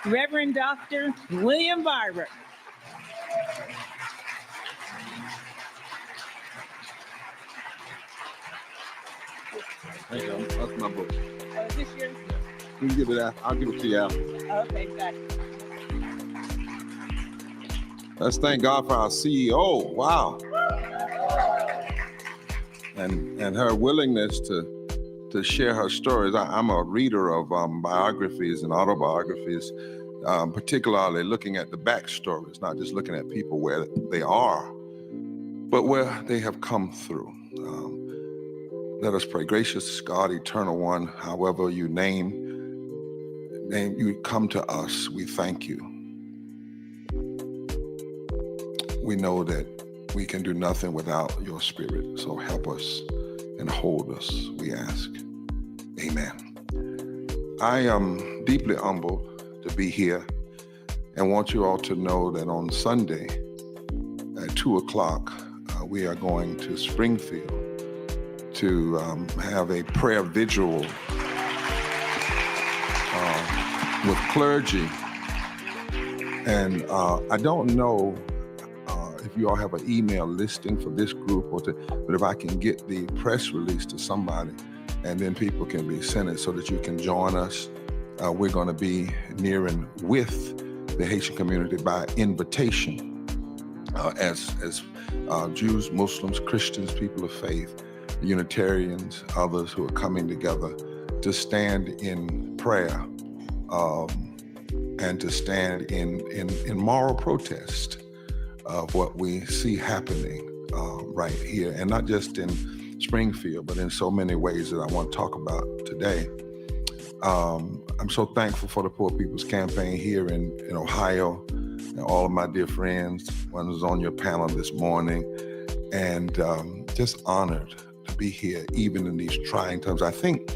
Reverend Dr. William Barber. There you go. That's my book. Oh, is this yours? You can give it out. I'll give it to you out. Okay, got it. Let's thank God for our CEO. Wow. And her willingness to share her stories. I'm a reader of biographies and autobiographies, particularly looking at the backstories, not just looking at people where they are, but where they have come through. Let us pray. Gracious God, eternal one, however you name you come to us, we thank you. We know that we can do nothing without your spirit, so help us and hold us, we ask. Amen. I am deeply humbled to be here and want you all to know that on Sunday at 2 o'clock, we are going to Springfield to have a prayer vigil with clergy. And I don't know if you all have an email listing for this group, but if I can get the press release to somebody, and then people can be sent it so that you can join us. We're going to be nearing with the Haitian community by invitation, as Jews, Muslims, Christians, people of faith, Unitarians, others who are coming together to stand in prayer and to stand in moral protest of what we see happening right here, and not just in Springfield, but in so many ways that I want to talk about today. I'm so thankful for the Poor People's Campaign here in Ohio, and all of my dear friends, one was on your panel this morning, and just honored to be here, even in these trying times. I think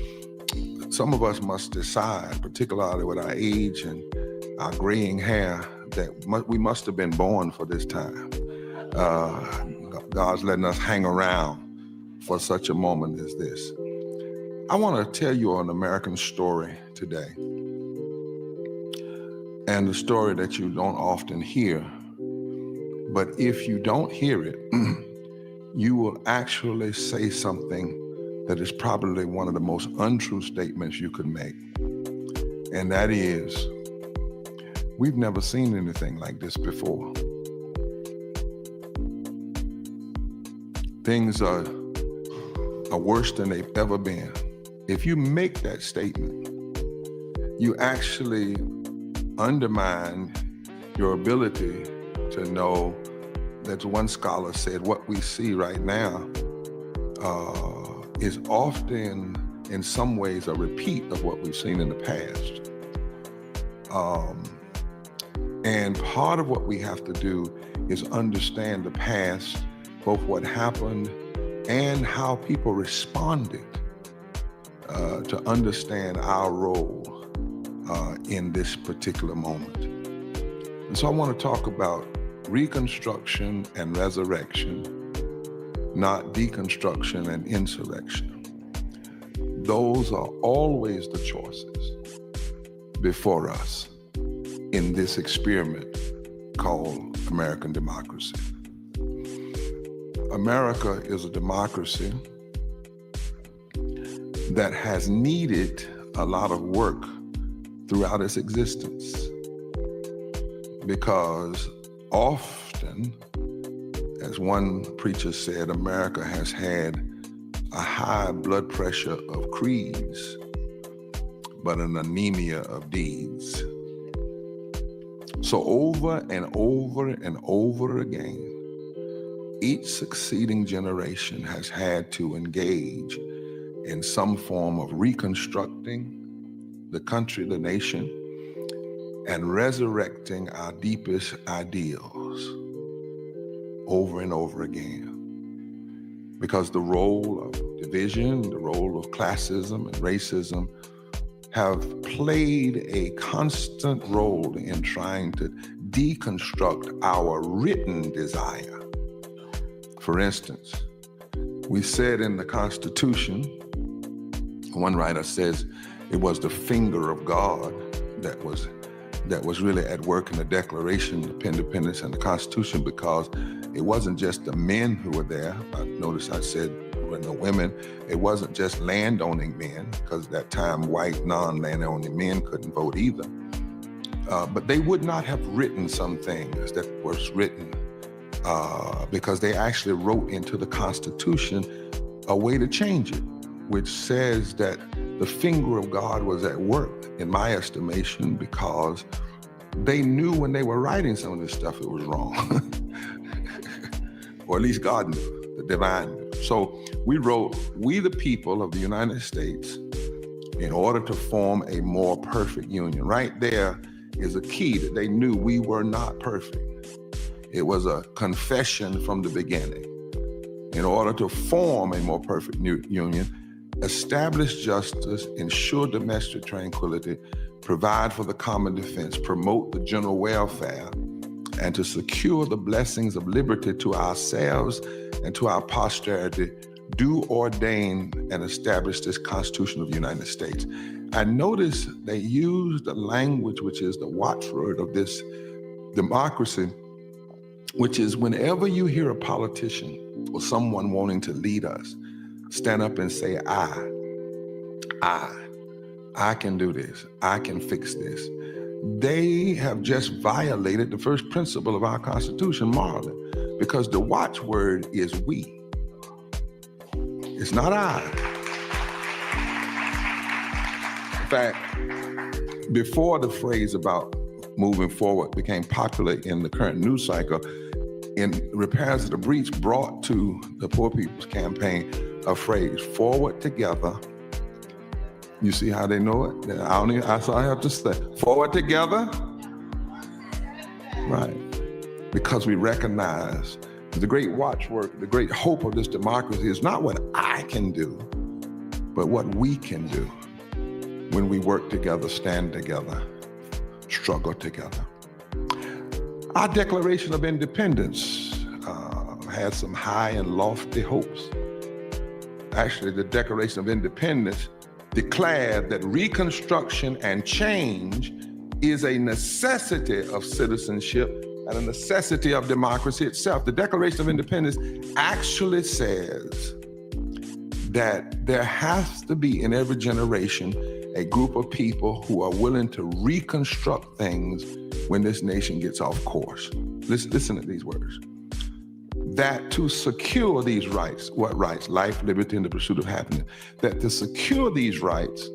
some of us must decide, particularly with our age and our graying hair, that we must have been born for this time. God's letting us hang around for such a moment as this. I want to tell you an American story today, and the story that you don't often hear, but if you don't hear it, you will actually say something that is probably one of the most untrue statements you could make, and that is, we've never seen anything like this before. Things are worse than they've ever been. If you make that statement, you actually undermine your ability to know that one scholar said what we see right now is often, in some ways, a repeat of what we've seen in the past. And part of what we have to do is understand the past, both what happened and how people responded, to understand our role in this particular moment. And so I want to talk about reconstruction and resurrection, not deconstruction and insurrection. Those are always the choices before us in this experiment called American democracy. America is a democracy that has needed a lot of work throughout its existence, because often, as one preacher said, America has had a high blood pressure of creeds, but an anemia of deeds. So over and over and over again, each succeeding generation has had to engage in some form of reconstructing the country, the nation, and resurrecting our deepest ideals over and over again. Because the role of division, the role of classism and racism have played a constant role in trying to deconstruct our written desire. For instance, we said in the Constitution, one writer says it was the finger of God that was that was really at work in the Declaration of Independence and the Constitution, because it wasn't just the men who were there. Notice I said when the women, it wasn't just landowning men, because at that time white non-landowning men couldn't vote either. But they would not have written some things that was written because they actually wrote into the Constitution a way to change it, which says that the finger of God was at work, in my estimation, because they knew when they were writing some of this stuff it was wrong. Or at least God knew, the divine knew. So we wrote, "We the people of the United States, in order to form a more perfect union." Right there is a key that they knew we were not perfect. It was a confession from the beginning. In order to form a more perfect union, establish justice, ensure domestic tranquility, provide for the common defense, promote the general welfare, and to secure the blessings of liberty to ourselves and to our posterity, do ordain and establish this Constitution of the United States. I notice they use the language which is the watchword of this democracy, which is whenever you hear a politician or someone wanting to lead us stand up and say, I can do this, I can fix this, they have just violated the first principle of our Constitution morally, because the watchword is we. It's not I. In fact, before the phrase about moving forward became popular in the current news cycle, in repairs of the breach brought to the Poor People's Campaign a phrase, "forward together." You see how they know it? That's all I have to say. Forward together. Right. Because we recognize the great watchword, the great hope of this democracy is not what I can do, but what we can do when we work together, stand together, struggle together. Our Declaration of Independence had some high and lofty hopes. Actually, the Declaration of Independence declared that reconstruction and change is a necessity of citizenship and a necessity of democracy itself. The Declaration of Independence actually says that there has to be in every generation a group of people who are willing to reconstruct things when this nation gets off course. Listen to these words. That to secure these rights, what rights? Life, liberty, and the pursuit of happiness. That to secure these rights,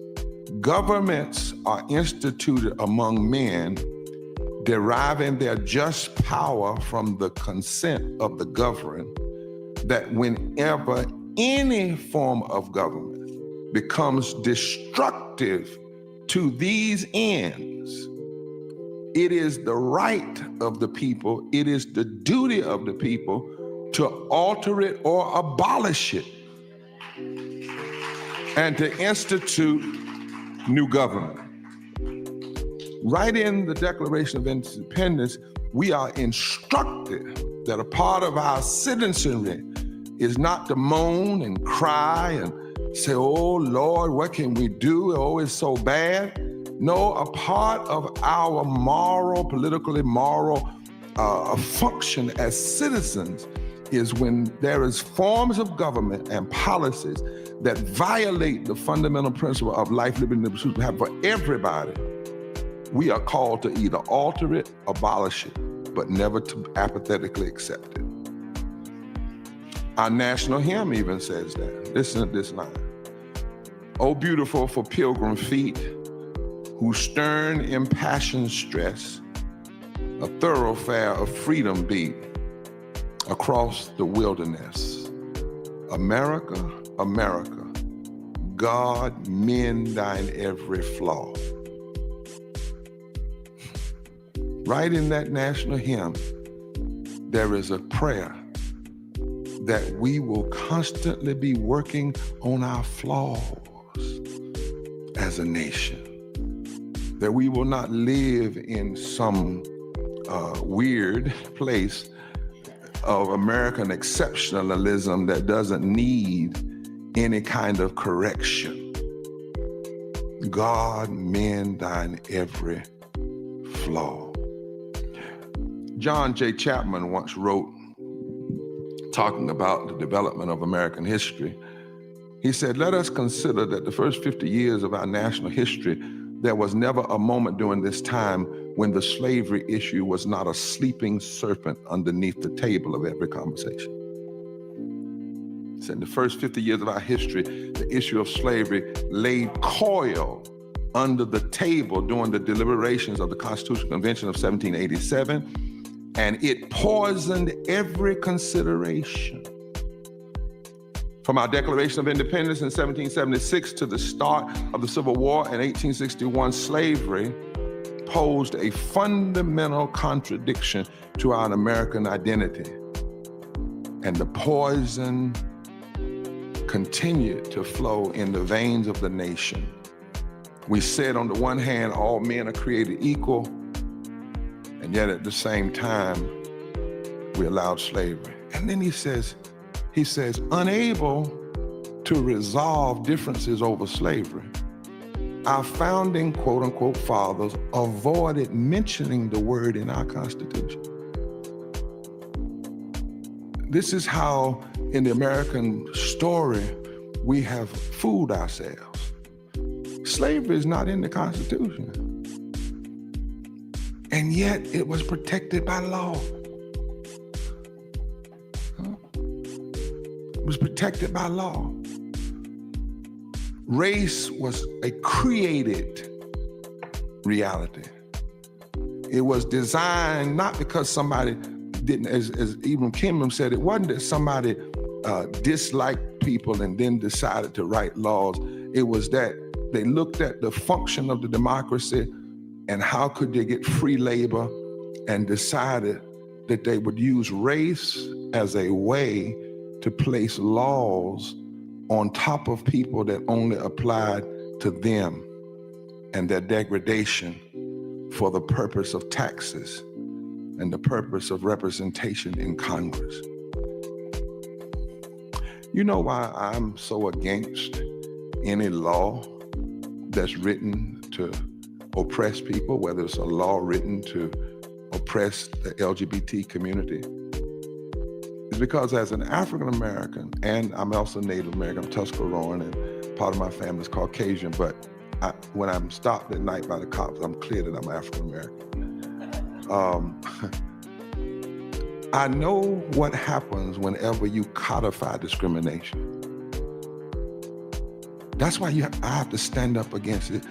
governments are instituted among men, deriving their just power from the consent of the governed, that whenever any form of government becomes destructive to these ends, it is the right of the people, it is the duty of the people to alter it or abolish it and to institute new government. Right in the Declaration of Independence, we are instructed that a part of our citizenry is not to moan and cry and say, "Oh Lord, what can we do? Oh, it's so bad." No, a part of our politically moral function as citizens is when there is forms of government and policies that violate the fundamental principle of life, liberty, and the pursuit of happiness for everybody. We are called to either alter it, abolish it, but never to apathetically accept it. Our national hymn even says that. Listen to this line. "Oh, beautiful for pilgrim feet, whose stern, impassioned stress a thoroughfare of freedom beat across the wilderness. America, America, God mend thine every flaw." Right in that national hymn, there is a prayer that we will constantly be working on our flaws as a nation, that we will not live in some weird place of American exceptionalism that doesn't need any kind of correction. God mend thine every flaw. John J. Chapman once wrote, talking about the development of American history, he said, "Let us consider that the first 50 years of our national history, there was never a moment during this time when the slavery issue was not a sleeping serpent underneath the table of every conversation." He said, in the first 50 years of our history, the issue of slavery laid coil under the table during the deliberations of the Constitutional Convention of 1787, and it poisoned every consideration. From our Declaration of Independence in 1776 to the start of the Civil War in 1861, slavery posed a fundamental contradiction to our American identity. And the poison continued to flow in the veins of the nation. We said on the one hand, all men are created equal, and yet at the same time, we allowed slavery. And then he says, unable to resolve differences over slavery, our founding quote unquote fathers avoided mentioning the word in our Constitution. This is how in the American story we have fooled ourselves. Slavery is not in the Constitution, and yet it was protected by law. It was protected by law. Race was a created reality. It was designed not because somebody didn't, as Ibram Kenan said, it wasn't that somebody disliked people and then decided to write laws. It was that they looked at the function of the democracy and how could they get free labor, and decided that they would use race as a way to place laws on top of people that only applied to them and their degradation for the purpose of taxes and the purpose of representation in Congress. You know why I'm so against any law that's written to oppress people, whether it's a law written to oppress the LGBT community? It's because as an African American, and I'm also Native American, I'm Tuscaroran, and part of my family is Caucasian, but when I'm stopped at night by the cops, I'm clear that I'm African American. I know what happens whenever you codify discrimination. That's why I have to stand up against it.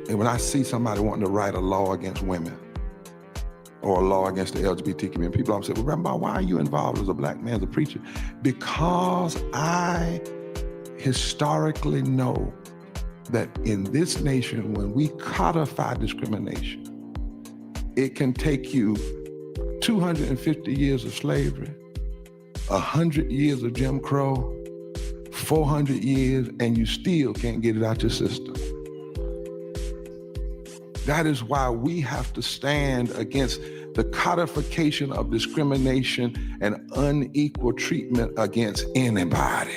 And when I see somebody wanting to write a law against women or a law against the LGBT community, people always say, well, Rabbi, why are you involved as a black man, as a preacher? Because I historically know that in this nation, when we codify discrimination, it can take you 250 years of slavery, 100 years of Jim Crow, 400 years, and you still can't get it out your system. That is why we have to stand against the codification of discrimination and unequal treatment against anybody.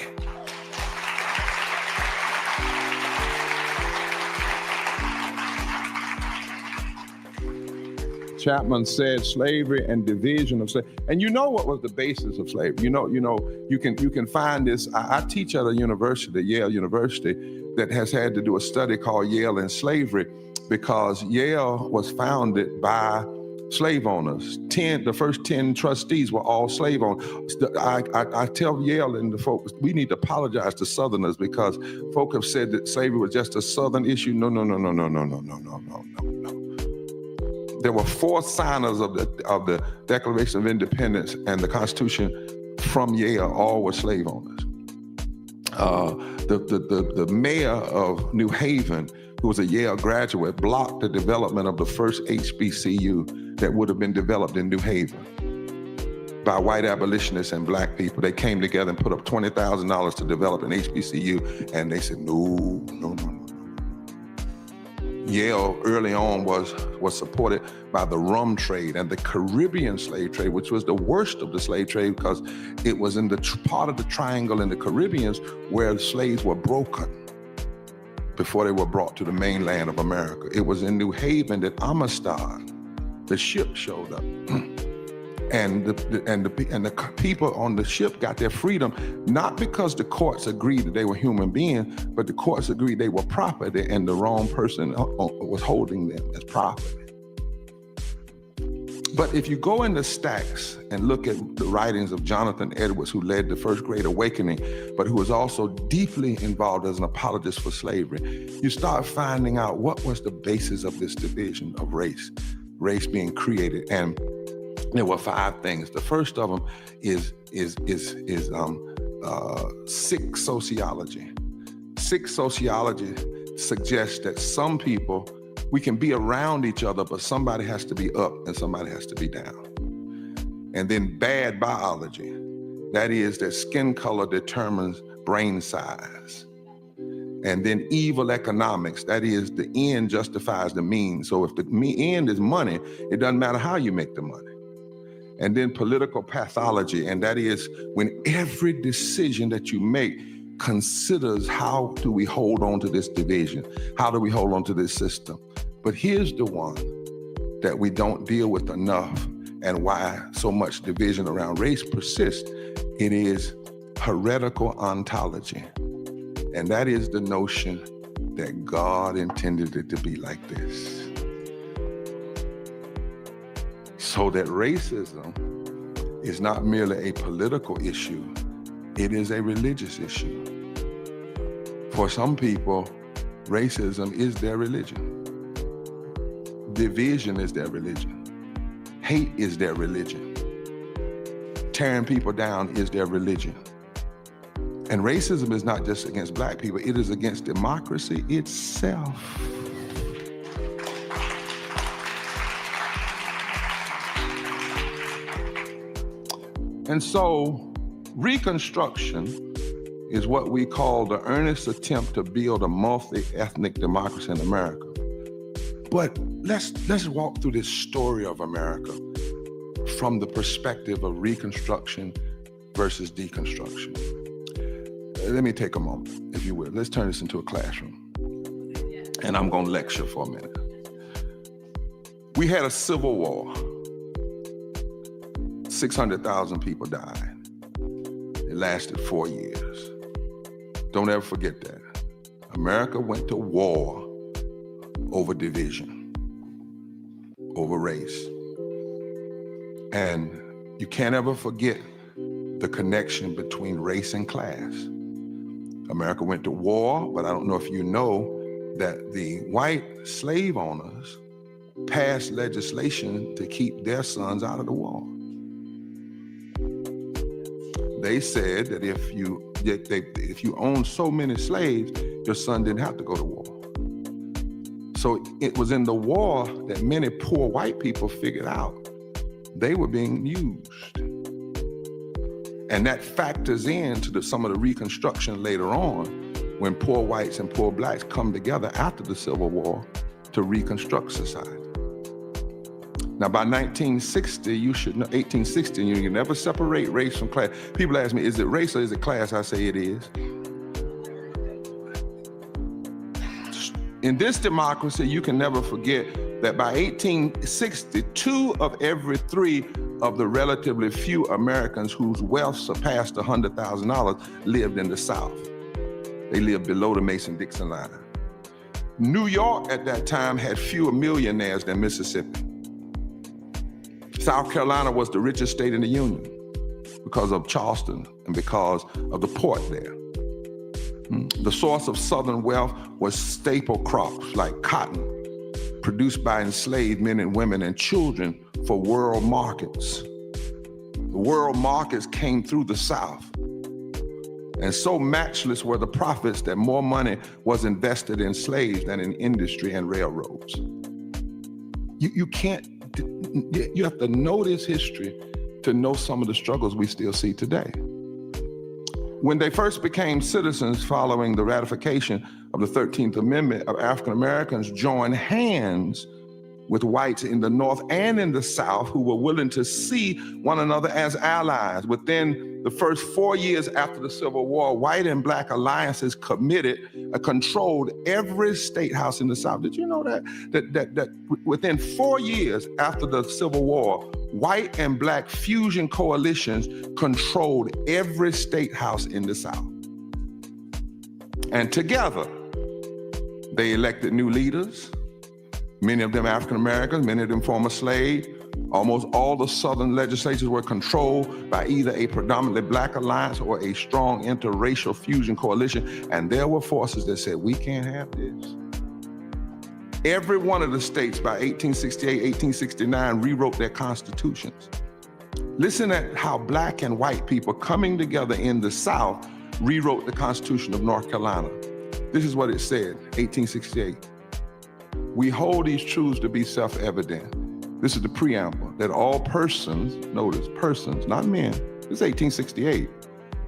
Chapman said slavery and division of slavery. And you know what was the basis of slavery? You can find this. I teach at a university, Yale University, that has had to do a study called Yale and Slavery, because Yale was founded by slave owners. The first 10 trustees were all slave owners. I tell Yale and the folks, we need to apologize to Southerners, because folk have said that slavery was just a Southern issue. No. There were 4 signers of the Declaration of Independence and the Constitution from Yale, all were slave owners. The mayor of New Haven, who was a Yale graduate, blocked the development of the first HBCU that would have been developed in New Haven by white abolitionists and black people. They came together and put up $20,000 to develop an HBCU, and they said, no. Yale early on was supported by the rum trade and the Caribbean slave trade, which was the worst of the slave trade because it was in the part of the triangle in the Caribbeans where the slaves were broken. before they were brought to the mainland of America. It was in New Haven that Amistad, the ship, showed up. And the people on the ship got their freedom, not because the courts agreed that they were human beings, but the courts agreed they were property and the wrong person was holding them as property. But if you go into Stacks and look at the writings of Jonathan Edwards, who led the First Great Awakening, but who was also deeply involved as an apologist for slavery, you start finding out what was the basis of this division of race being created. And there were 5 things. The first of them is sick sociology. Sick sociology suggests that some people, we can be around each other, but somebody has to be up and somebody has to be down. And then bad biology, that is that skin color determines brain size. And then evil economics, that is the end justifies the means. So if the end is money, it doesn't matter how you make the money. And then political pathology, and that is when every decision that you make considers how do we hold on to this division? How do we hold on to this system? But here's the one that we don't deal with enough and why so much division around race persists. It is heretical ontology. And that is the notion that God intended it to be like this. So that racism is not merely a political issue, it is a religious issue. For some people, racism is their religion. Division is their religion. Hate is their religion. Tearing people down is their religion. And racism is not just against Black people, it is against democracy itself. And so Reconstruction is what we call the earnest attempt to build a multi-ethnic democracy in America. But let's walk through this story of America from the perspective of Reconstruction versus deconstruction. Let me take a moment, if you will. Let's turn this into a classroom. And I'm gonna lecture for a minute. We had a civil war. 600,000 people died. It lasted 4 years. Don't ever forget that. America went to war over division, over race. And you can't ever forget the connection between race and class. America went to war, but I don't know if you know that the white slave owners passed legislation to keep their sons out of the war. They said that if you owned so many slaves, your son didn't have to go to war. So it was in the war that many poor white people figured out they were being used. And that factors into some of the Reconstruction later on, when poor whites and poor Blacks come together after the Civil War to reconstruct society. Now, by 1960, you should know, 1860, you can never separate race from class. People ask me, is it race or is it class? I say it is. In this democracy, you can never forget that by 1860, 2 of every 3 of the relatively few Americans whose wealth surpassed $100,000 lived in the South. They lived below the Mason-Dixon line. New York at that time had fewer millionaires than Mississippi. South Carolina was the richest state in the Union because of Charleston and because of the port there. The source of Southern wealth was staple crops like cotton, produced by enslaved men and women and children for world markets. The world markets came through the South. And so matchless were the profits that more money was invested in slaves than in industry and railroads. You have to know this history to know some of the struggles we still see today. When they first became citizens following the ratification of the 13th Amendment, of African Americans joined hands with whites in the North and in the South who were willing to see one another as allies. Within the first 4 years after the Civil War, white and black alliances controlled every state house in the South. Did you know that within 4 years after the Civil War, white and black fusion coalitions controlled every state house in the South? And together, they elected new leaders, many of them African Americans, many of them former slaves. Almost all the Southern legislatures were controlled by either a predominantly black alliance or a strong interracial fusion coalition. And there were forces that said, we can't have this. Every one of the states by 1868, 1869 rewrote their constitutions. Listen at how black and white people coming together in the South rewrote the Constitution of North Carolina. This is what it said, 1868. We hold these truths to be self-evident. This is the preamble, that all persons, notice persons, not men, this is 1868.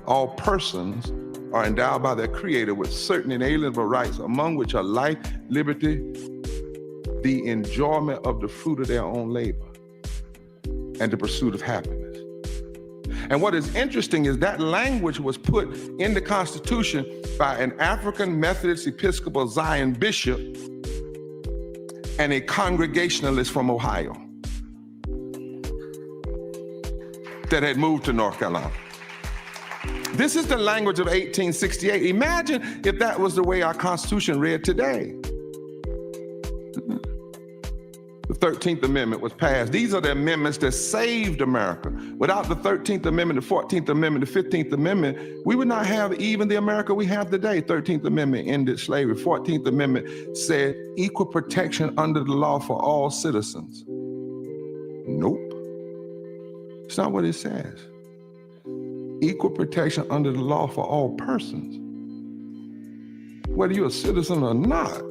All persons are endowed by their Creator with certain inalienable rights, among which are life, liberty, the enjoyment of the fruit of their own labor, and the pursuit of happiness. And what is interesting is that language was put in the Constitution by an African Methodist Episcopal Zion bishop and a Congregationalist from Ohio that had moved to North Carolina. This is the language of 1868. Imagine if that was the way our Constitution read today. The 13th Amendment was passed. These are the amendments that saved America. Without the 13th Amendment, the 14th Amendment, the 15th Amendment, we would not have even the America we have today. 13th Amendment ended slavery. 14th Amendment said equal protection under the law for all citizens. Nope. It's not what it says. Equal protection under the law for all persons, whether you're a citizen or not.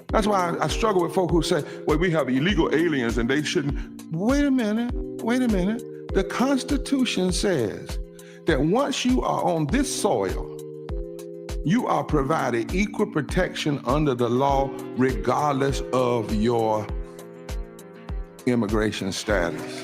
That's why I struggle with folk who say, well, we have illegal aliens and they shouldn't. Wait a minute. The Constitution says that once you are on this soil, you are provided equal protection under the law regardless of your immigration status.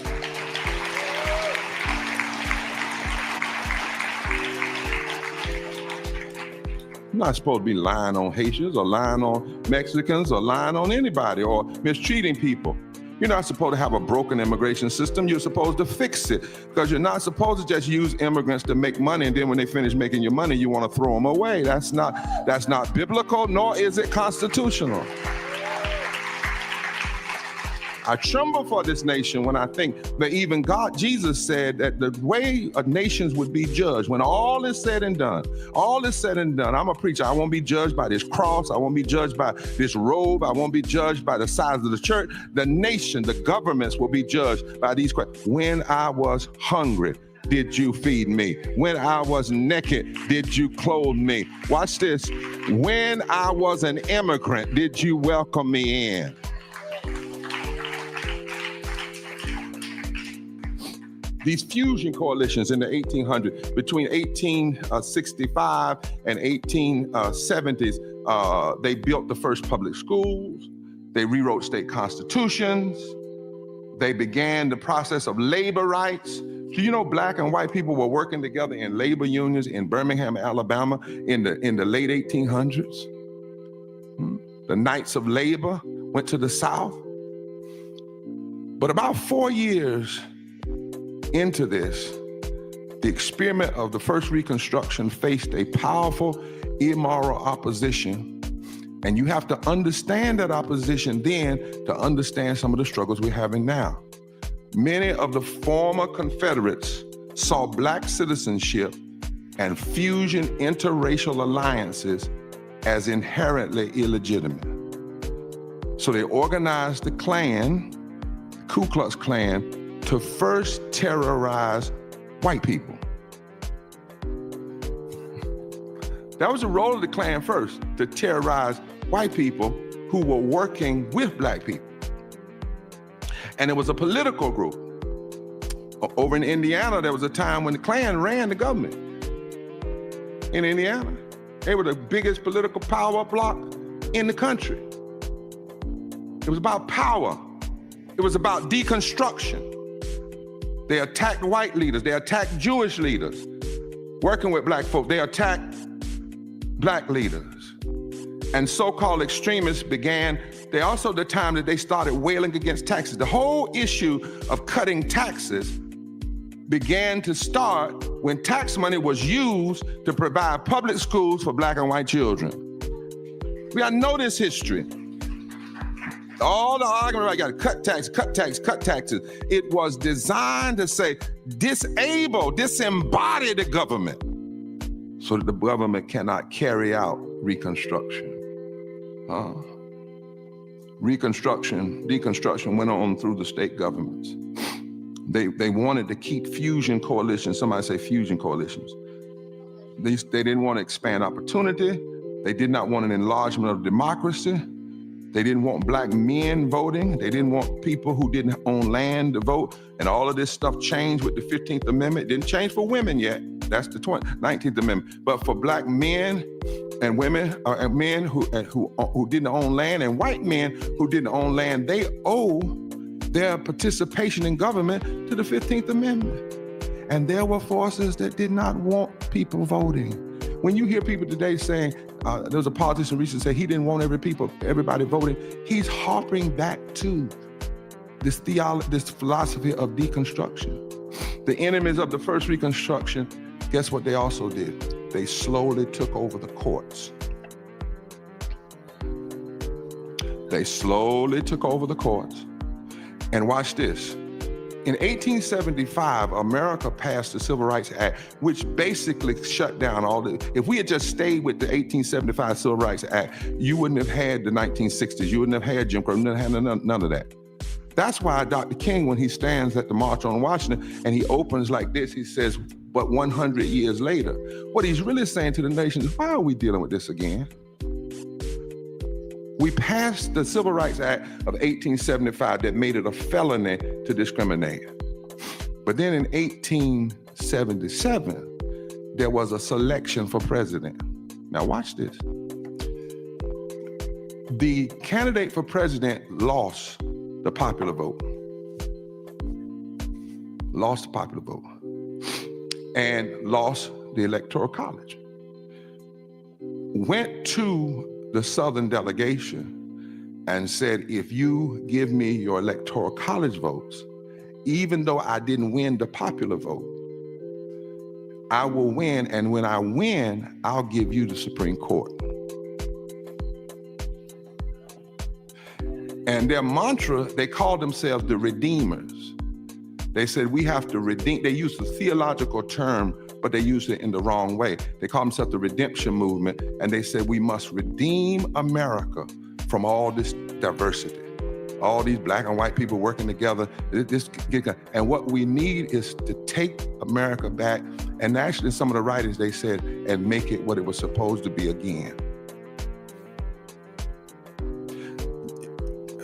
You're not supposed to be lying on Haitians or lying on Mexicans or lying on anybody or mistreating people. You're not supposed to have a broken immigration system. You're supposed to fix it, because you're not supposed to just use immigrants to make money, and then when they finish making your money, you want to throw them away. That's not biblical, nor is it constitutional. I tremble for this nation when I think that even God, Jesus said that the way nations would be judged, when all is said and done, I'm a preacher. I won't be judged by this cross. I won't be judged by this robe. I won't be judged by the size of the church. The nation, the governments will be judged by these questions. When I was hungry, did you feed me? When I was naked, did you clothe me? Watch this. When I was an immigrant, did you welcome me in? These fusion coalitions in the 1800s, between 1865 and 1870s, they built the first public schools, they rewrote state constitutions, they began the process of labor rights. Do you know black and white people were working together in labor unions in Birmingham, Alabama in the late 1800s? The Knights of Labor went to the South. But about 4 years into this, the experiment of the first Reconstruction faced a powerful, immoral opposition. And you have to understand that opposition then to understand some of the struggles we're having now. Many of the former Confederates saw black citizenship and fusion interracial alliances as inherently illegitimate. So they organized the Klan, the Ku Klux Klan, to first terrorize white people. That was the role of the Klan first, to terrorize white people who were working with black people. And it was a political group. Over in Indiana, there was a time when the Klan ran the government. In Indiana, they were the biggest political power bloc in the country. It was about power. It was about deconstruction. They attacked white leaders. They attacked Jewish leaders. Working with black folk, they attacked black leaders. And so-called extremists began, they also the time that they started wailing against taxes. The whole issue of cutting taxes began to start when tax money was used to provide public schools for black and white children. We gotta know this history. All the argument about gotta cut tax, cut tax, cut taxes. It was designed to say, disable, disembody the government so that the government cannot carry out Reconstruction. Reconstruction, deconstruction went on through the state governments. They wanted to keep fusion coalitions. Somebody say fusion coalitions. They didn't want to expand opportunity. They did not want an enlargement of democracy. They didn't want black men voting. They didn't want people who didn't own land to vote. And all of this stuff changed with the 15th Amendment. It didn't change for women yet. That's the 19th Amendment. But for black men and women, and men who didn't own land, and white men who didn't own land, they owe their participation in government to the 15th Amendment. And there were forces that did not want people voting. When you hear people today saying, there was a politician recently said he didn't want everybody voting, he's harping back to this philosophy of deconstruction. The enemies of the first Reconstruction, guess what they also did? They slowly took over the courts. They slowly took over the courts. And watch this. In 1875, America passed the Civil Rights Act, which basically shut down all the, if we had just stayed with the 1875 Civil Rights Act, you wouldn't have had the 1960s, you wouldn't have had Jim Crow, you wouldn't have had none of that. That's why Dr. King, when he stands at the March on Washington and he opens like this, he says, but 100 years later, what he's really saying to the nation is, why are we dealing with this again? We passed the Civil Rights Act of 1875 that made it a felony to discriminate. But then in 1877, there was a selection for president. Now watch this. The candidate for president lost the popular vote. Lost the popular vote. And lost the Electoral College. Went to the Southern delegation and said, if you give me your Electoral College votes, even though I didn't win the popular vote, I will win, and when I win, I'll give you the Supreme Court. And their mantra, they called themselves the Redeemers. They said, we have to redeem. They used a theological term, but they used it in the wrong way. They called themselves the Redemption Movement, and they said, we must redeem America from all this diversity. All these black and white people working together. And what we need is to take America back, and actually some of the writers, they said, and make it what it was supposed to be again.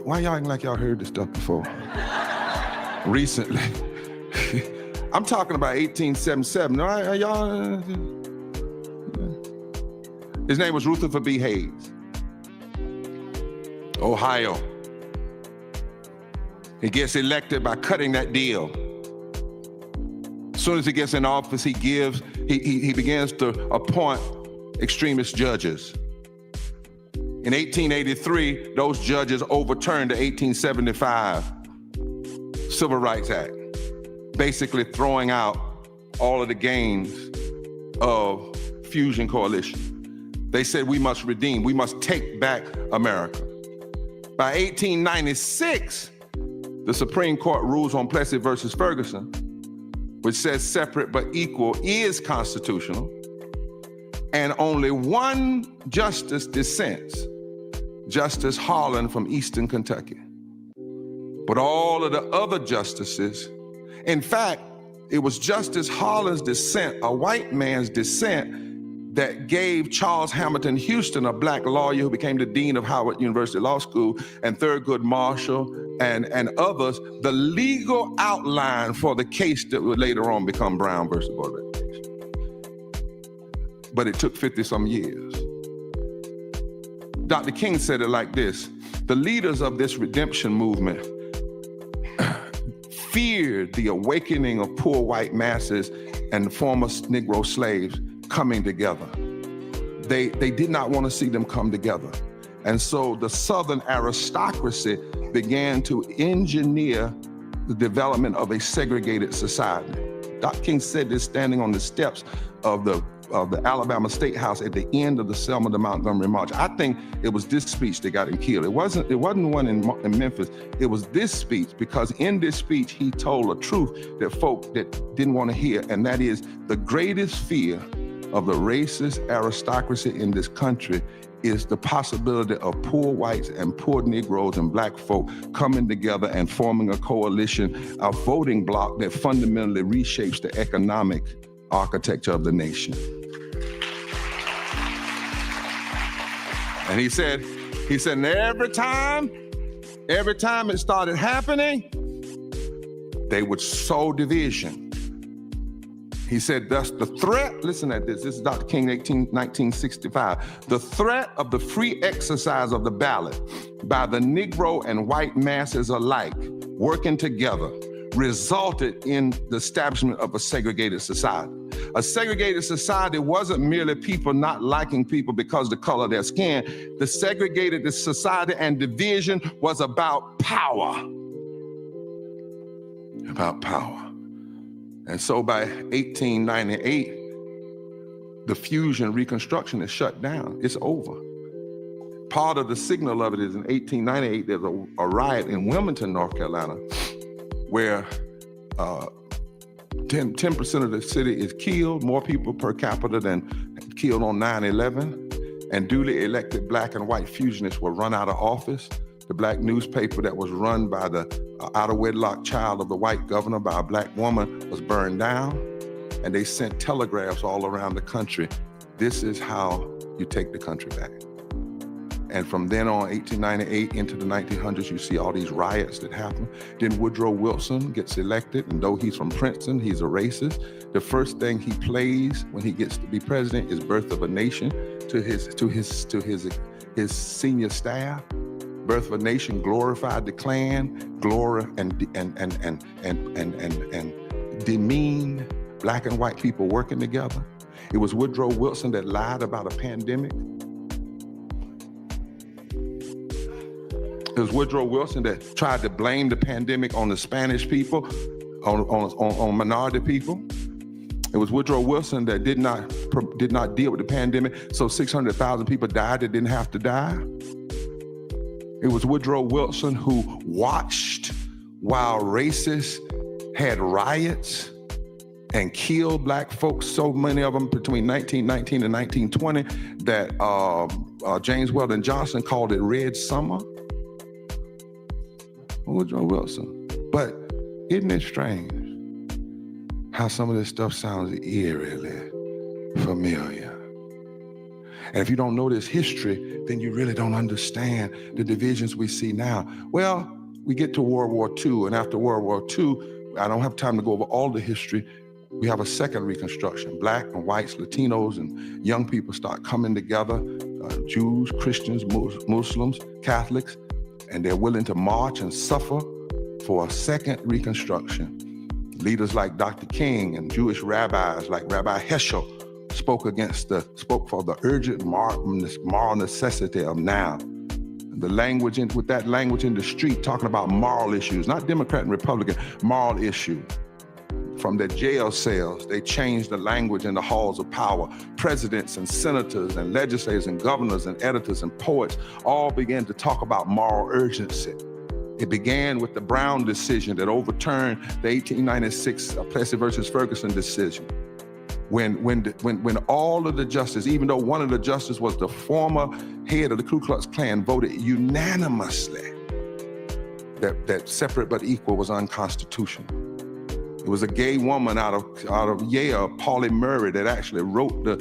Why y'all acting like y'all heard this stuff before? Recently. I'm talking about 1877. Y'all, his name was Rutherford B. Hayes. Ohio. He gets elected by cutting that deal. As soon as he gets in office, he begins to appoint extremist judges. In 1883, those judges overturned the 1875 Civil Rights Act, basically throwing out all of the gains of Fusion Coalition. They said we must redeem, we must take back America. By 1896, the Supreme Court rules on Plessy versus Ferguson, which says separate but equal is constitutional, and only one justice dissents, Justice Harlan from Eastern Kentucky. But all of the other justices, in fact, it was Justice Harlan's dissent, a white man's dissent, that gave Charles Hamilton Houston, a black lawyer who became the dean of Howard University Law School, and Thurgood Marshall and others, the legal outline for the case that would later on become Brown versus Board of Education. But it took 50 some years. Dr. King said it like this: The leaders of this redemption movement feared the awakening of poor white masses and former Negro slaves coming together. They did not want to see them come together. And so the Southern aristocracy began to engineer the development of a segregated society. Dr. King said this standing on the steps of the Alabama State House at the end of the Selma to Montgomery March. I think it was this speech that got him killed. It wasn't one in Memphis. It was this speech, because in this speech he told a truth that folk that didn't want to hear, and that is the greatest fear of the racist aristocracy in this country is the possibility of poor whites and poor Negroes and black folk coming together and forming a coalition, a voting bloc that fundamentally reshapes the economic architecture of the nation. And he said, and every time it started happening, they would sow division. He said, thus the threat, listen at this is Dr. King, 1965, the threat of the free exercise of the ballot by the Negro and white masses alike working together resulted in the establishment of a segregated society. A segregated society wasn't merely people not liking people because of the color of their skin. The segregated society and division was about power. About power. And so by 1898, the fusion reconstruction is shut down. It's over. Part of the signal of it is in 1898, there's a riot in Wilmington, North Carolina, where 10% of the city is killed, more people per capita than killed on 9/11, and duly elected black and white fusionists were run out of office. The black newspaper that was run by the out-of-wedlock child of the white governor by a black woman was burned down, and they sent telegraphs all around the country. This is how you take the country back. And from then on, 1898 into the 1900s, you see all these riots that happen. Then Woodrow Wilson gets elected, and though he's from Princeton, he's a racist. The first thing he plays when he gets to be president is Birth of a Nation to his senior staff. Birth of a Nation glorified the Klan, and demeaned black and white people working together. It was Woodrow Wilson that lied about a pandemic. It was Woodrow Wilson that tried to blame the pandemic on the Spanish people, on minority people. It was Woodrow Wilson that did not deal with the pandemic, so 600,000 people died that didn't have to die. It was Woodrow Wilson who watched while racists had riots and killed black folks, so many of them between 1919 and 1920 that James Weldon Johnson called it Red Summer. Woodrow Wilson. But isn't it strange how some of this stuff sounds eerily familiar? And if you don't know this history, then you really don't understand the divisions we see now. Well, we get to World War II, and after World War II, I don't have time to go over all the history. We have a second Reconstruction. Black and whites, Latinos, and young people start coming together, Jews, Christians, Muslims, Catholics, and they're willing to march and suffer for a second Reconstruction. Leaders like Dr. King and Jewish rabbis like Rabbi Heschel spoke for the urgent moral necessity of now. With that language in the street, talking about moral issues, not Democrat and Republican, moral issue. From their jail cells, they changed the language in the halls of power. Presidents and senators and legislators and governors and editors and poets all began to talk about moral urgency. It began with the Brown decision that overturned the 1896 Plessy versus Ferguson decision. When all of the justices, even though one of the justices was the former head of the Ku Klux Klan, voted unanimously that separate but equal was unconstitutional. It was a gay woman out of Yale, Pauli Murray, that actually wrote the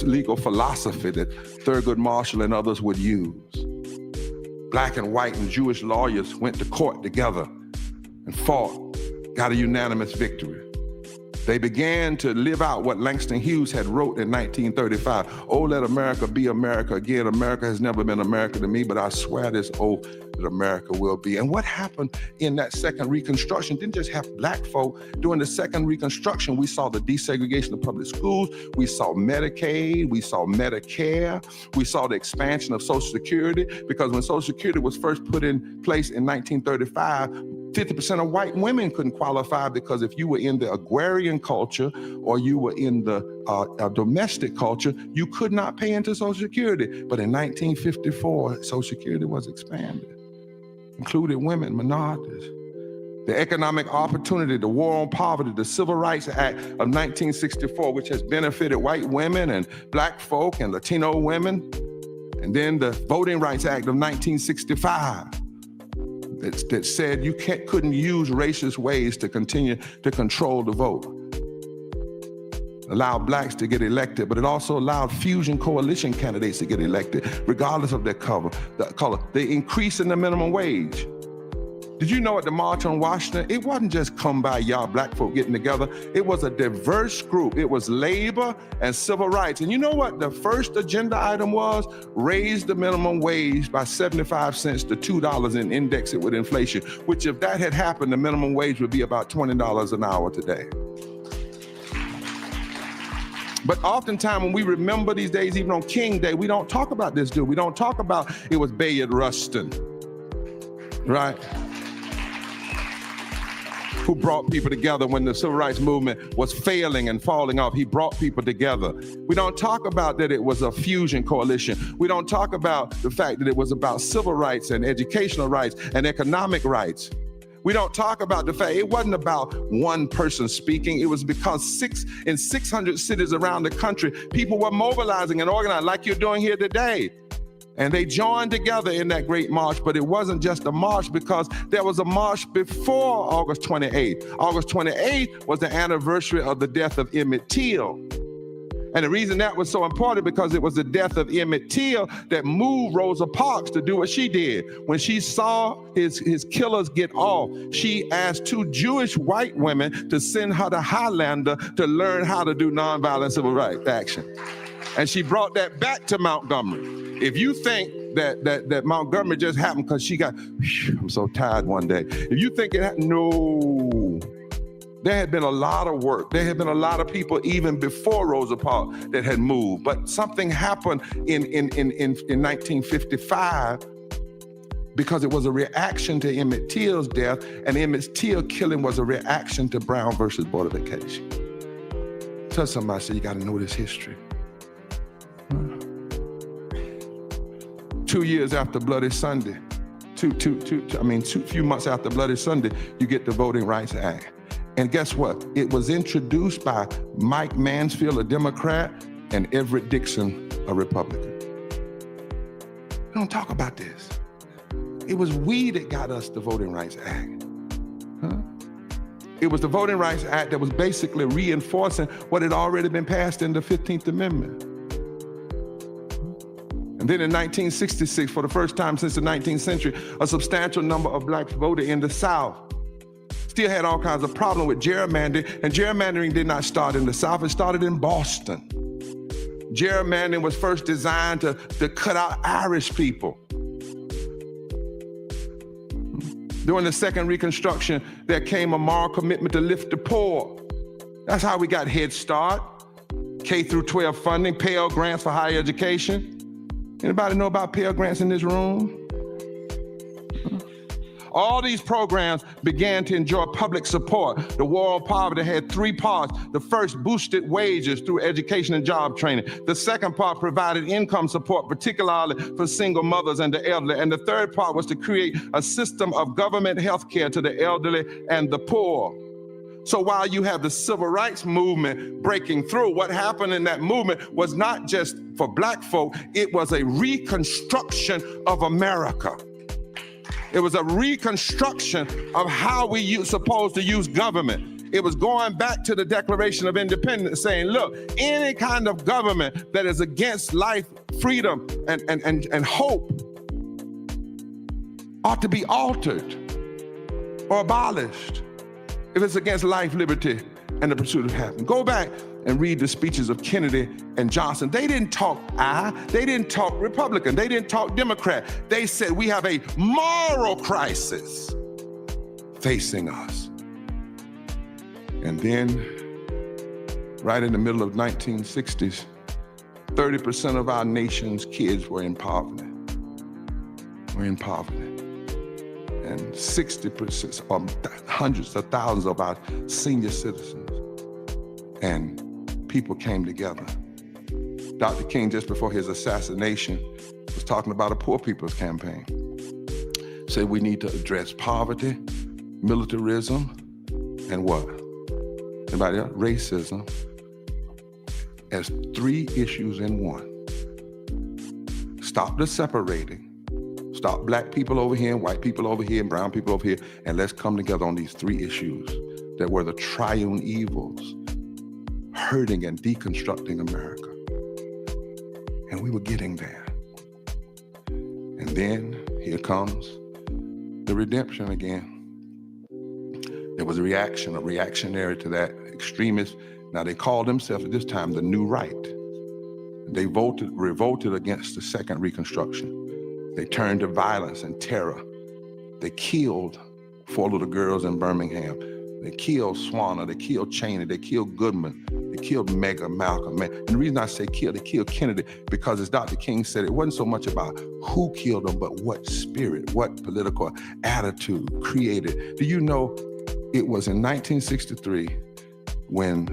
legal philosophy that Thurgood Marshall and others would use. Black and white and Jewish lawyers went to court together and fought, got a unanimous victory. They began to live out what Langston Hughes had wrote in 1935. Oh, let America be America again. America has never been America to me, but I swear this oath that America will be. And what happened in that second Reconstruction didn't just have black folk. During the second Reconstruction, we saw the desegregation of public schools. We saw Medicaid. We saw Medicare. We saw the expansion of Social Security, because when Social Security was first put in place in 1935, 50% of white women couldn't qualify, because if you were in the agrarian culture or you were in the domestic culture, you could not pay into Social Security. But in 1954, Social Security was expanded, included women, minorities. The economic opportunity, the war on poverty, the Civil Rights Act of 1964, which has benefited white women and black folk and Latino women. And then the Voting Rights Act of 1965. That said you couldn't use racist ways to continue to control the vote. Allowed blacks to get elected, but it also allowed fusion coalition candidates to get elected, regardless of their color. The increase in the minimum wage. Did you know at the March on Washington, it wasn't just come by y'all black folk getting together. It was a diverse group. It was labor and civil rights. And you know what the first agenda item was? Raise the minimum wage by 75 cents to $2 and index it with inflation, which if that had happened, the minimum wage would be about $20 an hour today. But oftentimes when we remember these days, even on King Day, we don't talk about this dude. We don't talk about it was Bayard Rustin, right? Who brought people together when the civil rights movement was failing and falling off. He brought people together. We don't talk about that it was a fusion coalition. We don't talk about the fact that it was about civil rights and educational rights and economic rights. We don't talk about the fact it wasn't about one person speaking. It was because in 600 cities around the country, people were mobilizing and organizing like you're doing here today. And they joined together in that great march, but it wasn't just a march, because there was a march before August 28th. August 28th was the anniversary of the death of Emmett Till. And the reason that was so important, because it was the death of Emmett Till that moved Rosa Parks to do what she did. When she saw his killers get off, she asked two Jewish white women to send her to Highlander to learn how to do nonviolent civil rights action. And she brought that back to Montgomery. If you think that Montgomery just happened because she got, I'm so tired one day. If you think it happened, no. There had been a lot of work. There had been a lot of people even before Rosa Parks that had moved. But something happened in 1955 because it was a reaction to Emmett Till's death, and Emmett Till killing was a reaction to Brown versus Board of Education. Tell somebody, say, you got to know this history. 2 years after Bloody Sunday, few months after Bloody Sunday, you get the Voting Rights Act. And guess what? It was introduced by Mike Mansfield, a Democrat, and Everett Dixon, a Republican. We don't talk about this. It was we that got us the Voting Rights Act. It was the Voting Rights Act that was basically reinforcing what had already been passed in the 15th Amendment. And then in 1966, for the first time since the 19th century, a substantial number of blacks voted in the South. Still had all kinds of problems with gerrymandering, and gerrymandering did not start in the South, it started in Boston. Gerrymandering was first designed to cut out Irish people. During the second Reconstruction, there came a moral commitment to lift the poor. That's how we got Head Start, K through 12 funding, Pell Grants for higher education. Anybody know about Pell Grants in this room? All these programs began to enjoy public support. The war on poverty had three parts. The first boosted wages through education and job training. The second part provided income support, particularly for single mothers and the elderly. And the third part was to create a system of government health care to the elderly and the poor. So while you have the civil rights movement breaking through, what happened in that movement was not just for black folk, it was a reconstruction of America. It was a reconstruction of how we supposed to use government. It was going back to the Declaration of Independence saying, look, any kind of government that is against life, freedom, and hope ought to be altered or abolished. If it's against life, liberty, and the pursuit of happiness. Go back and read the speeches of Kennedy and Johnson. They didn't talk they didn't talk Republican, they didn't talk Democrat. They said we have a moral crisis facing us. And then, right in the middle of 1960s, 30% of our nation's kids were in poverty. And 60%, or hundreds of thousands of our senior citizens. And people came together. Dr. King, just before his assassination, was talking about a poor people's campaign. Said we need to address poverty, militarism, and what? Anybody else? Racism, as 3 issues in one. Stop the separating. Stop black people over here and white people over here and brown people over here, and let's come together on these 3 issues that were the triune evils, hurting and deconstructing America. And we were getting there. And then here comes the redemption again. There was a reactionary to that, extremist. Now they called themselves at this time the New Right. They revolted against the Second Reconstruction. They turned to violence and terror. They killed 4 little girls in Birmingham. They killed Swanner, they killed Cheney, they killed Goodman, they killed Malcolm. And the reason I say kill, they killed Kennedy, because as Dr. King said, it wasn't so much about who killed them, but what spirit, what political attitude created. Do you know it was in 1963 when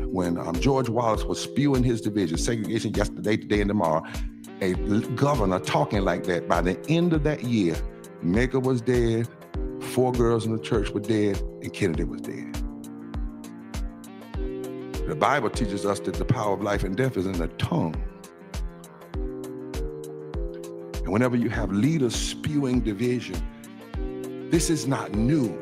George Wallace was spewing his division, segregation yesterday, today, and tomorrow, a governor talking like that. By the end of that year, Medgar was dead, 4 girls in the church were dead, and Kennedy was dead. The Bible teaches us that the power of life and death is in the tongue. And whenever you have leaders spewing division, this is not new.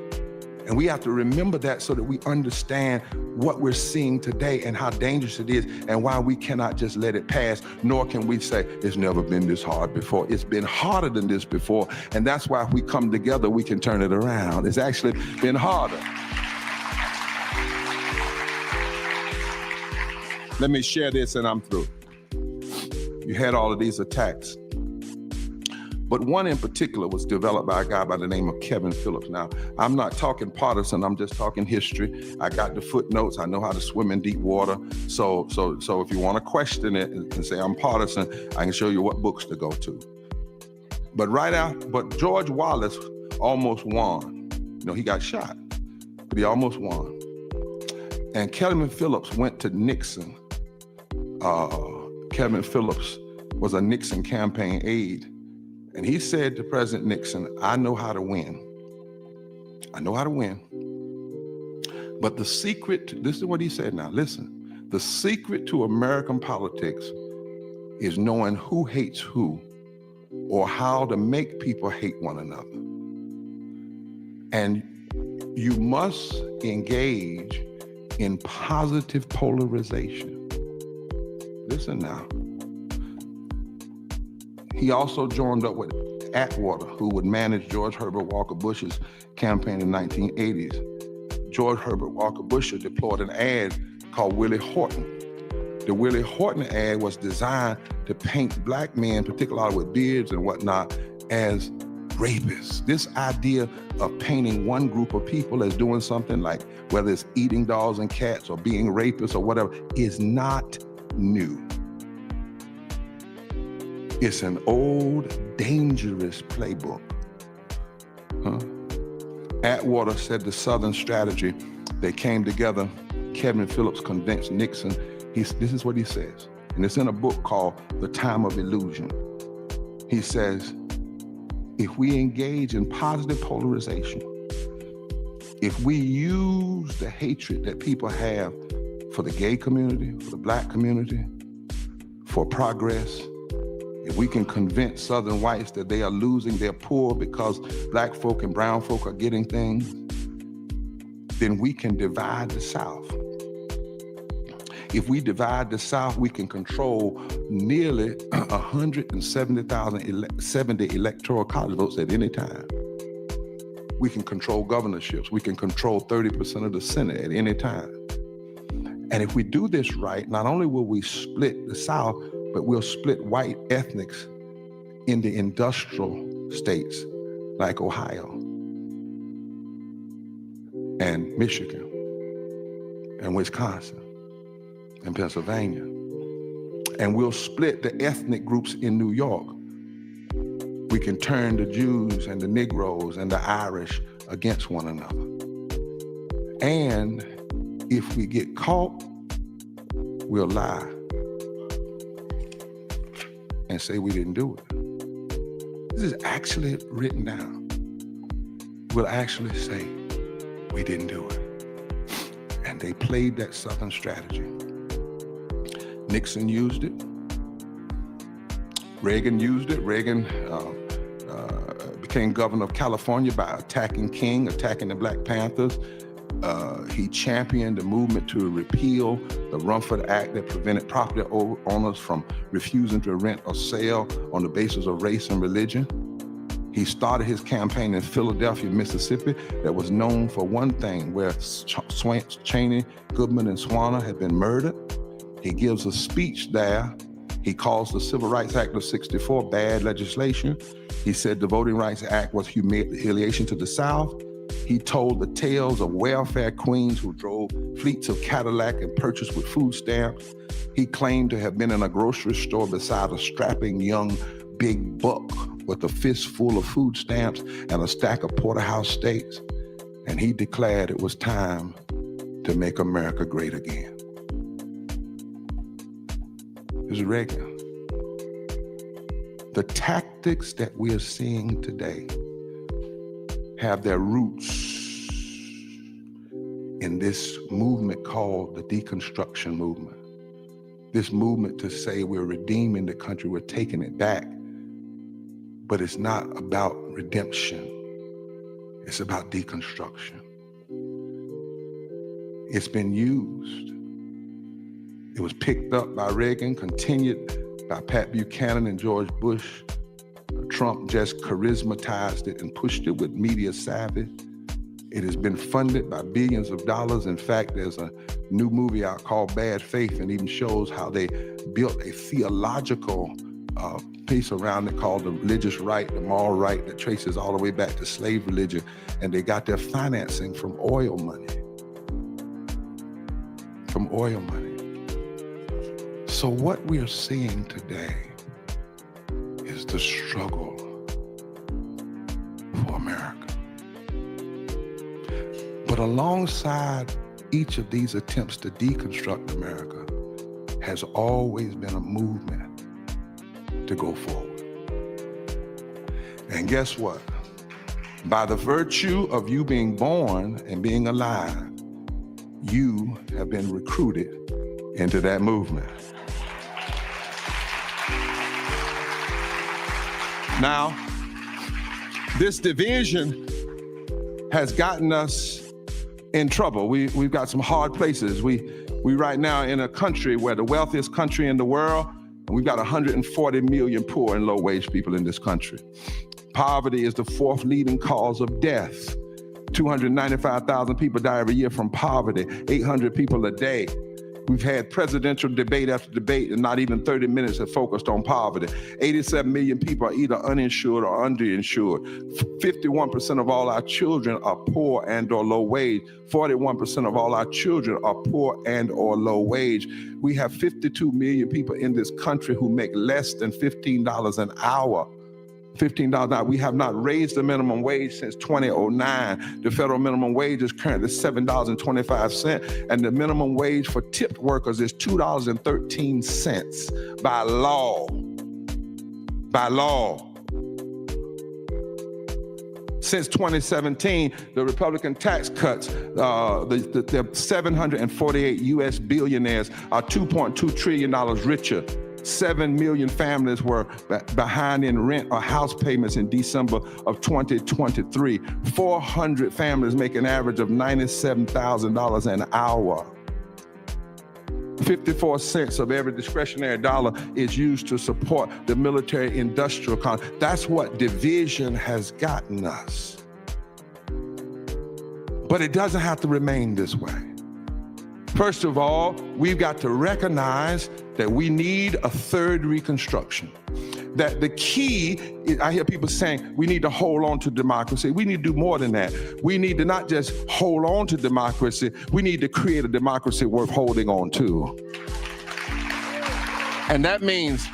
And we have to remember that so that we understand what we're seeing today and how dangerous it is and why we cannot just let it pass, nor can we say, it's never been this hard before. It's been harder than this before. And that's why if we come together, we can turn it around. It's actually been harder. Let me share this and I'm through. You had all of these attacks. But one in particular was developed by a guy by the name of Kevin Phillips. Now, I'm not talking partisan, I'm just talking history. I got the footnotes, I know how to swim in deep water. So if you want to question it and say I'm partisan, I can show you what books to go to. But George Wallace almost won. You know, he got shot, but he almost won. And Kevin Phillips went to Nixon. Kevin Phillips was a Nixon campaign aide. And he said to President Nixon, I know how to win. I know how to win. But the secret, this is what he said now, listen. The secret to American politics is knowing who hates who or how to make people hate one another. And you must engage in positive polarization. Listen now. He also joined up with Atwater, who would manage George Herbert Walker Bush's campaign in the 1980s. George Herbert Walker Bush deployed an ad called Willie Horton. The Willie Horton ad was designed to paint black men, particularly with beards and whatnot, as rapists. This idea of painting one group of people as doing something like, whether it's eating dogs and cats or being rapists or whatever, is not new. It's an old, dangerous playbook. Atwater said the Southern strategy, they came together. Kevin Phillips convinced Nixon. This is what he says, and it's in a book called The Time of Illusion. He says, if we engage in positive polarization, if we use the hatred that people have for the gay community, for the black community, for progress, if we can convince Southern whites that they are losing, they're poor because black folk and brown folk are getting things, then we can divide the South. If we divide the South, we can control nearly 170,070 electoral college votes at any time. We can control governorships. We can control 30% of the Senate at any time. And if we do this right, not only will we split the South, but we'll split white ethnics into industrial states like Ohio and Michigan and Wisconsin and Pennsylvania. And we'll split the ethnic groups in New York. We can turn the Jews and the Negroes and the Irish against one another. And if we get caught, we'll lie and say we didn't do it. This is actually written down. We'll actually say we didn't do it. And they played that Southern strategy. Nixon used it. Reagan used it. Reagan became governor of California by attacking King, attacking the Black Panthers. He championed the movement to repeal the Rumford Act that prevented property owners from refusing to rent or sell on the basis of race and religion. He started his campaign in Philadelphia, Mississippi, that was known for one thing, where Cheney, Goodman, and Swanner had been murdered. He gives a speech there. He calls the Civil Rights Act of '64 bad legislation. He said the Voting Rights Act was humiliation to the South. He told the tales of welfare queens who drove fleets of Cadillac and purchased with food stamps. He claimed to have been in a grocery store beside a strapping young big buck with a fistful of food stamps and a stack of porterhouse steaks. And he declared it was time to make America great again. This is Reagan. The tactics that we are seeing today have their roots in this movement called the deconstruction movement. This movement to say we're redeeming the country, we're taking it back. But it's not about redemption. It's about deconstruction. It's been used. It was picked up by Reagan, continued by Pat Buchanan and George Bush. Trump just charismatized it and pushed it with media savvy. It has been funded by billions of dollars. In fact, there's a new movie out called Bad Faith, and even shows how they built a theological piece around it called the religious right, the moral right, that traces all the way back to slave religion. And they got their financing from oil money. From oil money. So what we are seeing today is the struggle for America. But alongside each of these attempts to deconstruct America has always been a movement to go forward. And guess what? By the virtue of you being born and being alive, you have been recruited into that movement. Now, this division has gotten us in trouble. We've got some hard places. We right now in a country where the wealthiest country in the world, and we've got 140 million poor and low-wage people in this country. Poverty is the fourth leading cause of death. 295,000 people die every year from poverty, 800 people a day. We've had presidential debate after debate, and not even 30 minutes have focused on poverty. 87 million people are either uninsured or underinsured. 51% of all our children are poor and or low wage. 41% of all our children are poor and or low wage. We have 52 million people in this country who make less than $15 an hour. $15 an hour. We have not raised the minimum wage since 2009. The federal minimum wage is currently $7.25, and the minimum wage for tipped workers is $2.13 by law. By law. Since 2017, the Republican tax cuts, the 748 U.S. billionaires are $2.2 trillion richer. 7 million families were behind in rent or house payments in December of 2023. 400 families make an average of $97,000 an hour. 54 cents of every discretionary dollar is used to support the military industrial complex. That's what division has gotten us. But it doesn't have to remain this way. First of all, we've got to recognize that we need a third Reconstruction. That the key, I hear people saying, we need to hold on to democracy. We need to do more than that. We need to not just hold on to democracy, we need to create a democracy worth holding on to. And that means,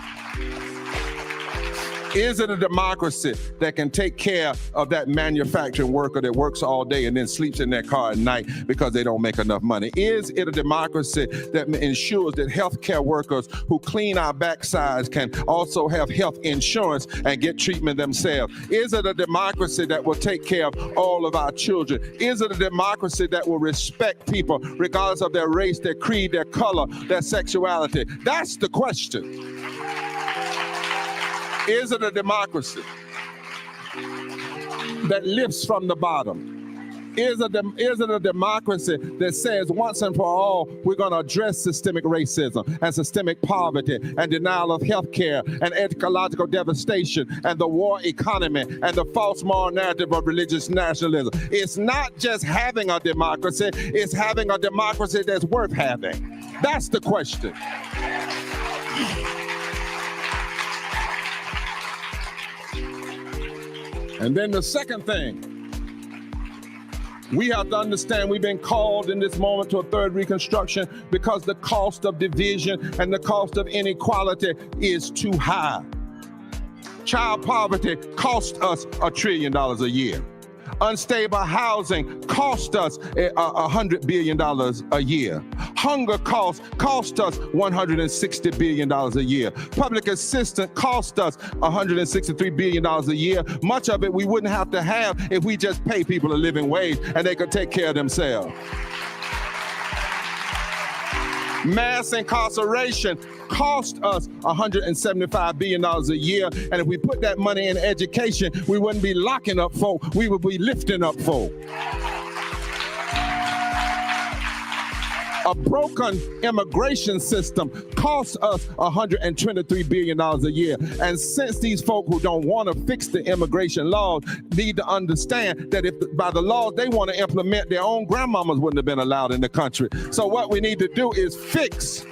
is it a democracy that can take care of that manufacturing worker that works all day and then sleeps in their car at night because they don't make enough money? Is it a democracy that ensures that healthcare workers who clean our backsides can also have health insurance and get treatment themselves? Is it a democracy that will take care of all of our children? Is it a democracy that will respect people regardless of their race, their creed, their color, their sexuality? That's the question. Is it a democracy that lifts from the bottom? Is it a democracy that says once and for all, we're going to address systemic racism and systemic poverty and denial of health care and ecological devastation and the war economy and the false moral narrative of religious nationalism? It's not just having a democracy, it's having a democracy that's worth having. That's the question. And then the second thing, we have to understand we've been called in this moment to a third Reconstruction because the cost of division and the cost of inequality is too high. Child poverty costs us $1 trillion a year. Unstable housing cost us $100 billion a year. Hunger cost us $160 billion a year. Public assistance cost us $163 billion a year. Much of it we wouldn't have to have if we just pay people a living wage and they could take care of themselves. Mass incarceration cost us $175 billion a year. And if we put that money in education, we wouldn't be locking up folk, we would be lifting up folk. A broken immigration system costs us $123 billion a year. And since these folk who don't want to fix the immigration laws need to understand that if by the laws they want to implement, their own grandmamas wouldn't have been allowed in the country. So what we need to do is fix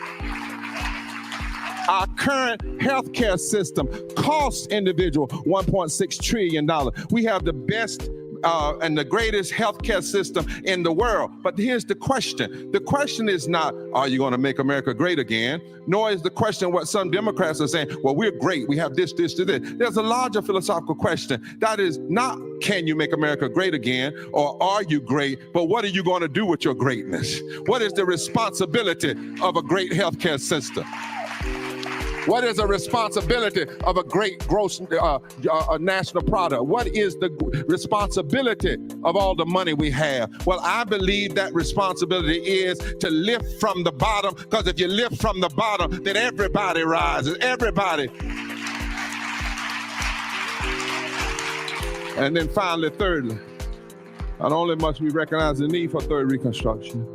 our current healthcare system. Costs individual $1.6 trillion. We have the best and the greatest healthcare system in the world. But here's the question. The question is not, are you going to make America great again? Nor is the question what some Democrats are saying, well, we're great. We have this, this, this. There's a larger philosophical question. That is not, can you make America great again? Or are you great? But what are you going to do with your greatness? What is the responsibility of a great healthcare system? What is the responsibility of a great gross national product? What is the responsibility of all the money we have? Well, I believe that responsibility is to lift from the bottom, because if you lift from the bottom, then everybody rises, everybody. And then finally, thirdly, not only must we recognize the need for third Reconstruction,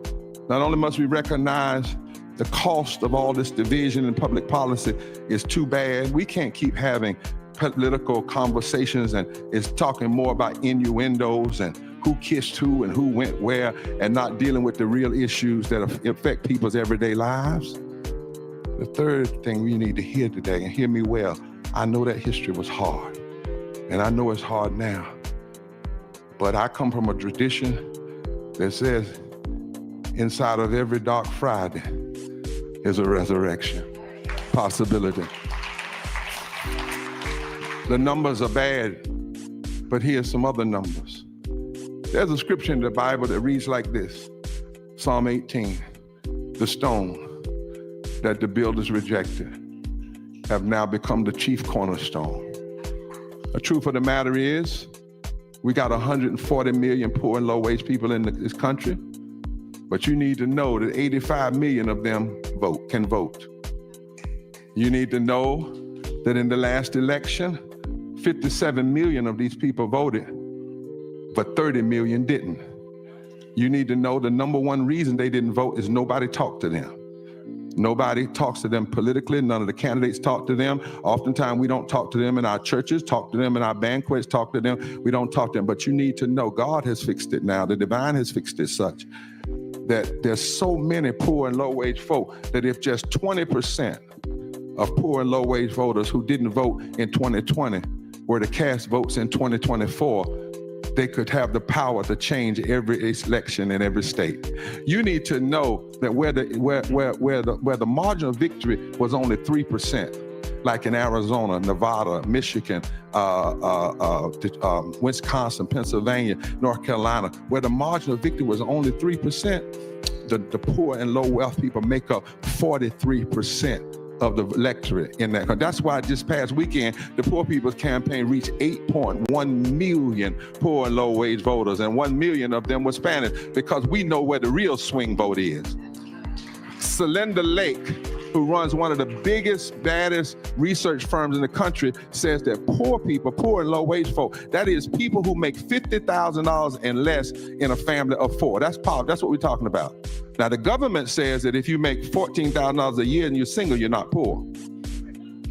not only must we recognize the cost of all this division in public policy is too bad. We can't keep having political conversations and it's talking more about innuendos and who kissed who and who went where and not dealing with the real issues that affect people's everyday lives. The third thing we need to hear today, and hear me well, I know that history was hard and I know it's hard now, but I come from a tradition that says inside of every dark Friday is a resurrection possibility. The numbers are bad, but here's some other numbers. There's a scripture in the Bible that reads like this, Psalm 18, the stone that the builders rejected have now become the chief cornerstone. The truth of the matter is, we got 140 million poor and low-wage people in this country, but you need to know that 85 million of them can vote. You need to know that in the last election, 57 million of these people voted, but 30 million didn't. You need to know the number one reason they didn't vote is nobody talked to them. Nobody talks to them politically. None of the candidates talk to them. Oftentimes we don't talk to them in our churches, talk to them in our banquets, talk to them. We don't talk to them, but you need to know God has fixed it now. The divine has fixed it such that there's so many poor and low-wage folk that if just 20% of poor and low-wage voters who didn't vote in 2020 were to cast votes in 2024, they could have the power to change every election in every state. You need to know that where the margin of victory was only 3%, like in Arizona, Nevada, Michigan, Wisconsin, Pennsylvania, North Carolina, where the margin of victory was only 3%, the poor and low wealth people make up 43% of the electorate in that country. That's why this past weekend, the Poor People's Campaign reached 8.1 million poor and low wage voters, and 1 million of them were Spanish, because we know where the real swing vote is. Celinda Lake, who runs one of the biggest, baddest research firms in the country, says that poor people, poor and low wage folk, that is people who make $50,000 and less in a family of four. That's poverty. That's what we're talking about. Now, the government says that if you make $14,000 a year and you're single, you're not poor.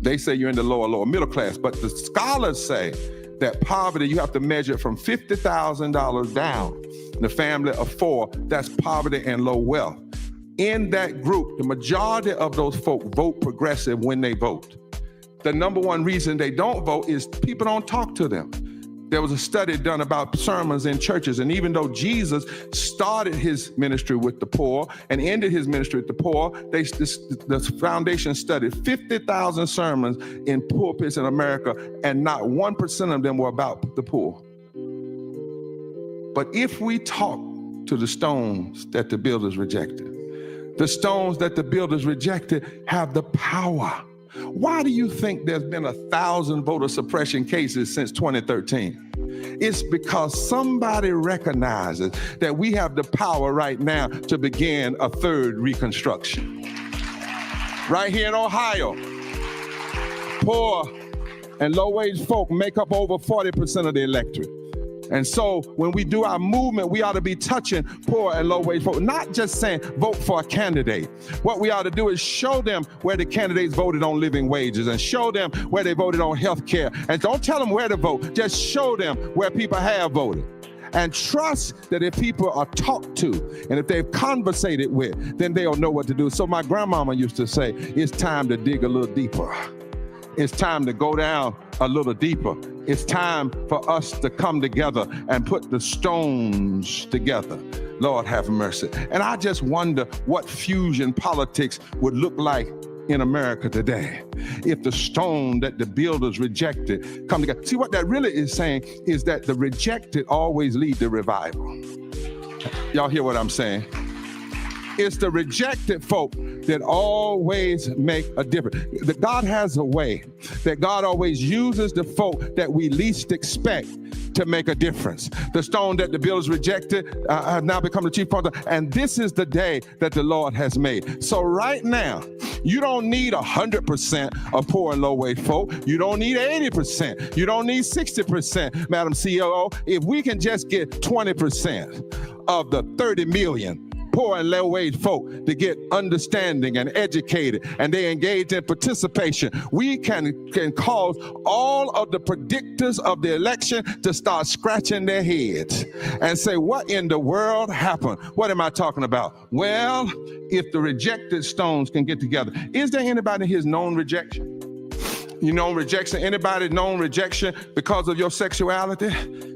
They say you're in the lower middle class. But the scholars say that poverty, you have to measure it from $50,000 down. The family of four, that's poverty and low wealth. In that group, the majority of those folk vote progressive when they vote. The number one reason they don't vote is people don't talk to them. There was a study done about sermons in churches, and even though Jesus started his ministry with the poor and ended his ministry with the poor, the foundation studied 50,000 sermons in pulpits in America, and not 1% of them were about the poor. But if we talk to the stones that the builders rejected, the stones that the builders rejected have the power. Why do you think there's been 1,000 voter suppression cases since 2013? It's because somebody recognizes that we have the power right now to begin a third Reconstruction. Right here in Ohio, poor and low-wage folk make up over 40% of the electorate. And so when we do our movement, we ought to be touching poor and low-wage folk, not just saying vote for a candidate. What we ought to do is show them where the candidates voted on living wages, and show them where they voted on health care. And don't tell them where to vote, just show them where people have voted. And trust that if people are talked to and if they've conversated with, then they'll know what to do. So my grandmama used to say, it's time to dig a little deeper. It's time to go down a little deeper. It's time for us to come together and put the stones together. Lord have mercy. And I just wonder what fusion politics would look like in America today if the stone that the builders rejected come together. See, what that really is saying is that the rejected always lead the revival. Y'all hear what I'm saying? It's the rejected folk that always make a difference. That God has a way that God always uses the folk that we least expect to make a difference. The stone that the builders rejected have now become the chief cornerstone, and this is the day that the Lord has made. So right now, you don't need 100% of poor and low-wage folk. You don't need 80%. You don't need 60%, Madam COO. If we can just get 20% of the 30 million poor and low-wage folk to get understanding and educated, and they engage in participation, we can cause all of the predictors of the election to start scratching their heads and say, what in the world happened? What am I talking about? Well, if the rejected stones can get together. Is there anybody here's known rejection? You know rejection? Anybody known rejection because of your sexuality?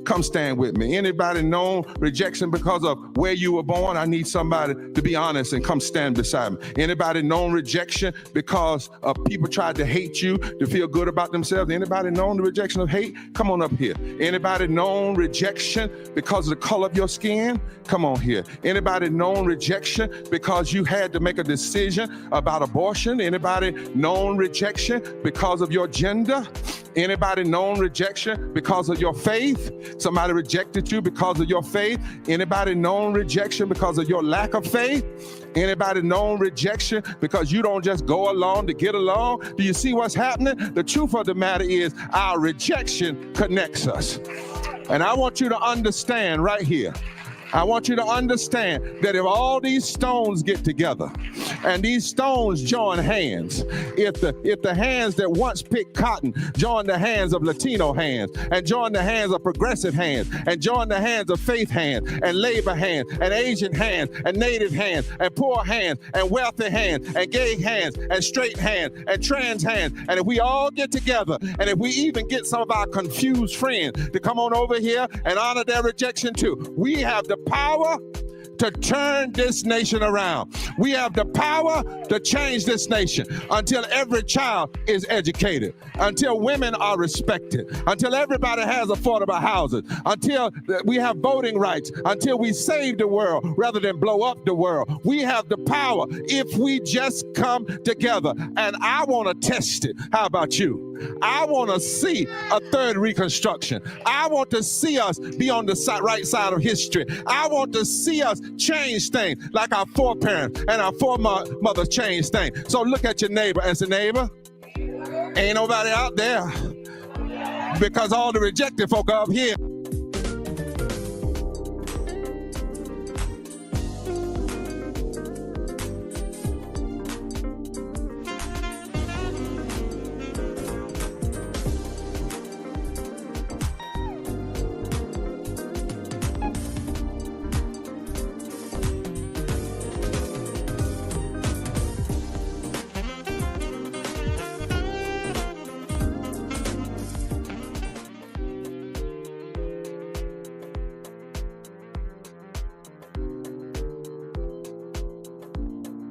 Come stand with me. Anybody known rejection because of where you were born? I need somebody to be honest and come stand beside me. Anybody known rejection because people tried to hate you to feel good about themselves? Anybody known the rejection of hate? Come on up here. Anybody known rejection because of the color of your skin? Come on here. Anybody known rejection because you had to make a decision about abortion? Anybody known rejection because of your gender? Anybody known rejection because of your faith? Somebody rejected you because of your faith? Anybody known rejection because of your lack of faith? Anybody known rejection because you don't just go along to get along? Do you see what's happening? The truth of the matter is our rejection connects us. And I want you to understand right here, I want you to understand that if all these stones get together, and these stones join hands. If the hands that once picked cotton join the hands of Latino hands, and join the hands of progressive hands, and join the hands of faith hands, and labor hands, and Asian hands, and native hands, and poor hands, and wealthy hands, and gay hands, and straight hands, and trans hands, and if we all get together, and if we even get some of our confused friends to come on over here and honor their rejection too, we have the power to turn this nation around. We have the power to change this nation until every child is educated, until women are respected, until everybody has affordable housing, until we have voting rights, until we save the world rather than blow up the world. We have the power if we just come together. And I want to test it. How about you? I want to see a third Reconstruction. I want to see us be on the right side of history. I want to see us change things like our foreparents and our foremothers changed things. So look at your neighbor and say, neighbor, ain't nobody out there, because all the rejected folk are up here.